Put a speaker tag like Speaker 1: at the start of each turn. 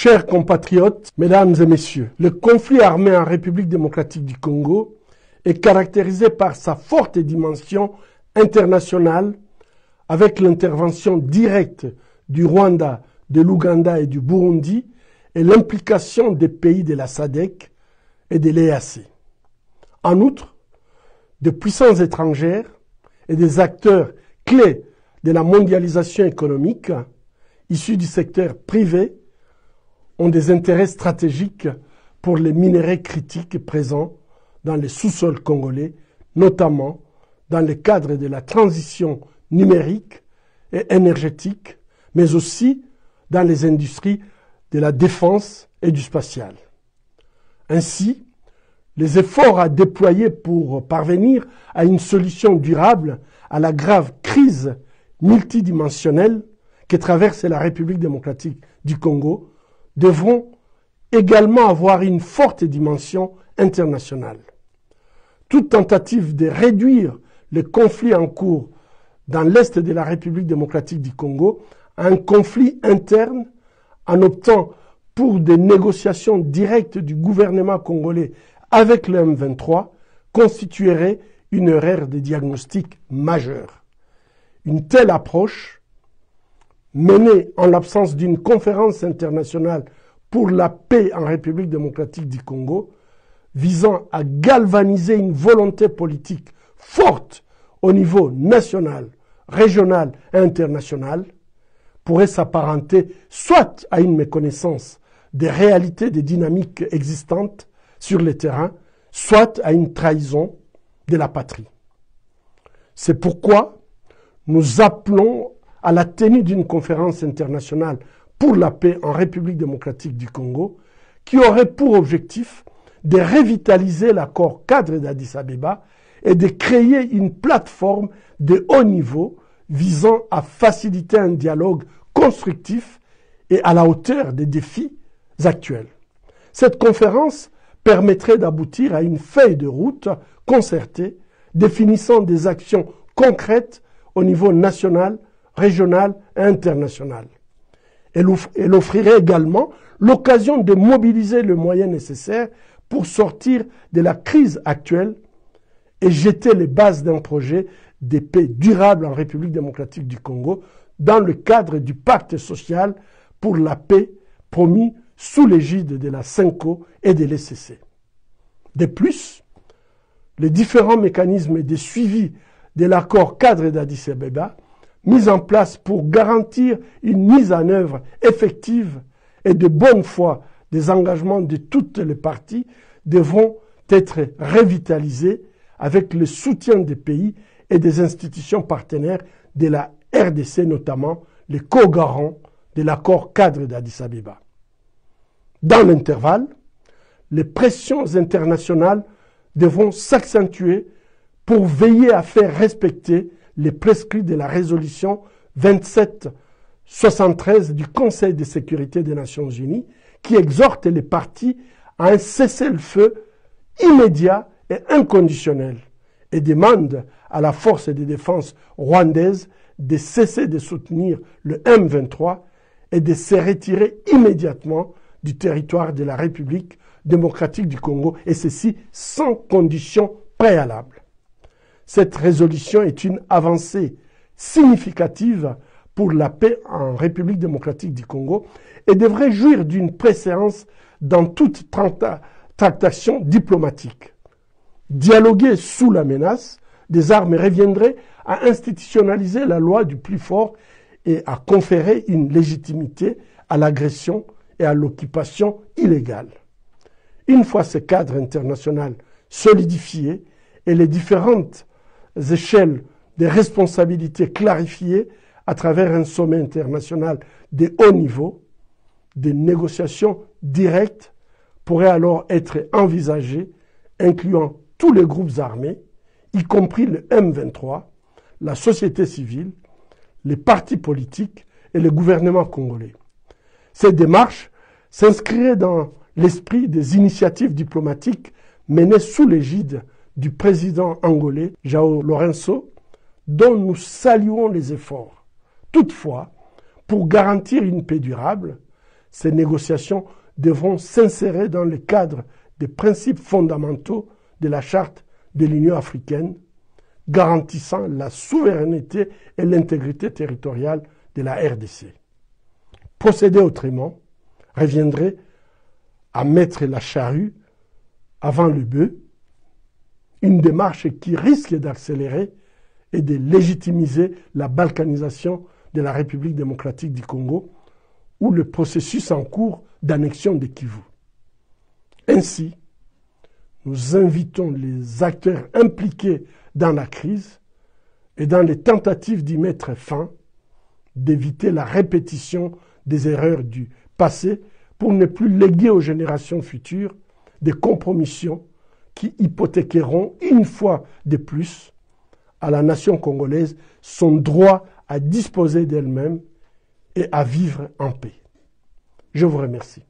Speaker 1: Chers compatriotes, mesdames et messieurs, le conflit armé en République démocratique du Congo est caractérisé par sa forte dimension internationale avec l'intervention directe du Rwanda, de l'Ouganda et du Burundi et l'implication des pays de la SADC et de l'EAC. En outre, de puissances étrangères et des acteurs clés de la mondialisation économique issus du secteur privé ont des intérêts stratégiques pour les minerais critiques présents dans les sous-sols congolais, notamment dans le cadre de la transition numérique et énergétique, mais aussi dans les industries de la défense et du spatial. Ainsi, les efforts à déployer pour parvenir à une solution durable à la grave crise multidimensionnelle que traverse la République démocratique du Congo devront également avoir une forte dimension internationale. Toute tentative de réduire le conflit en cours dans l'est de la République démocratique du Congo à un conflit interne en optant pour des négociations directes du gouvernement congolais avec le M23 constituerait une erreur de diagnostic majeure. Une telle approche, menée en l'absence d'une conférence internationale pour la paix en République démocratique du Congo, visant à galvaniser une volonté politique forte au niveau national, régional et international, pourrait s'apparenter soit à une méconnaissance des réalités des dynamiques existantes sur le terrain, soit à une trahison de la patrie. C'est pourquoi nous appelons à la tenue d'une conférence internationale pour la paix en République démocratique du Congo, qui aurait pour objectif de revitaliser l'accord cadre d'Addis Abeba et de créer une plateforme de haut niveau visant à faciliter un dialogue constructif et à la hauteur des défis actuels. Cette conférence permettrait d'aboutir à une feuille de route concertée définissant des actions concrètes au niveau national, régional et international. Elle offrirait également l'occasion de mobiliser le moyen nécessaire pour sortir de la crise actuelle et jeter les bases d'un projet de paix durable en République démocratique du Congo dans le cadre du pacte social pour la paix promis sous l'égide de la CENCO et de l'ECC. De plus, les différents mécanismes de suivi de l'accord cadre d'Addis Abeba mis en place pour garantir une mise en œuvre effective et de bonne foi des engagements de toutes les parties devront être revitalisés avec le soutien des pays et des institutions partenaires de la RDC, notamment les co-garants de l'accord cadre d'Addis Abeba. Dans l'intervalle, les pressions internationales devront s'accentuer pour veiller à faire respecter les prescrits de la résolution 2773 du Conseil de sécurité des Nations Unies qui exhorte les parties à un cessez-le-feu immédiat et inconditionnel et demande à la force de défense rwandaise de cesser de soutenir le M23 et de se retirer immédiatement du territoire de la République démocratique du Congo, et ceci sans condition préalable. Cette résolution est une avancée significative pour la paix en République démocratique du Congo et devrait jouir d'une préséance dans toute tractation diplomatique. Dialoguer sous la menace des armes reviendrait à institutionnaliser la loi du plus fort et à conférer une légitimité à l'agression et à l'occupation illégale. Une fois ce cadre international solidifié et les différentes échelles de responsabilités clarifiées à travers un sommet international de haut niveau, des négociations directes pourraient alors être envisagées, incluant tous les groupes armés, y compris le M23, la société civile, les partis politiques et le gouvernement congolais. Cette démarche s'inscrirait dans l'esprit des initiatives diplomatiques menées sous l'égide du président angolais João Lourenço, dont nous saluons les efforts. Toutefois, pour garantir une paix durable, Ces négociations devront s'insérer dans le cadre des principes fondamentaux de la Charte de l'Union africaine, garantissant la souveraineté et l'intégrité territoriale de la RDC. Procéder autrement reviendrait à mettre la charrue avant le bœuf, une démarche qui risque d'accélérer et de légitimiser la balkanisation de la République démocratique du Congo ou le processus en cours d'annexion de Kivu. Ainsi, nous invitons les acteurs impliqués dans la crise et dans les tentatives d'y mettre fin, d'éviter la répétition des erreurs du passé pour ne plus léguer aux générations futures des compromissions qui hypothéqueront une fois de plus à la nation congolaise son droit à disposer d'elle-même et à vivre en paix. Je vous remercie.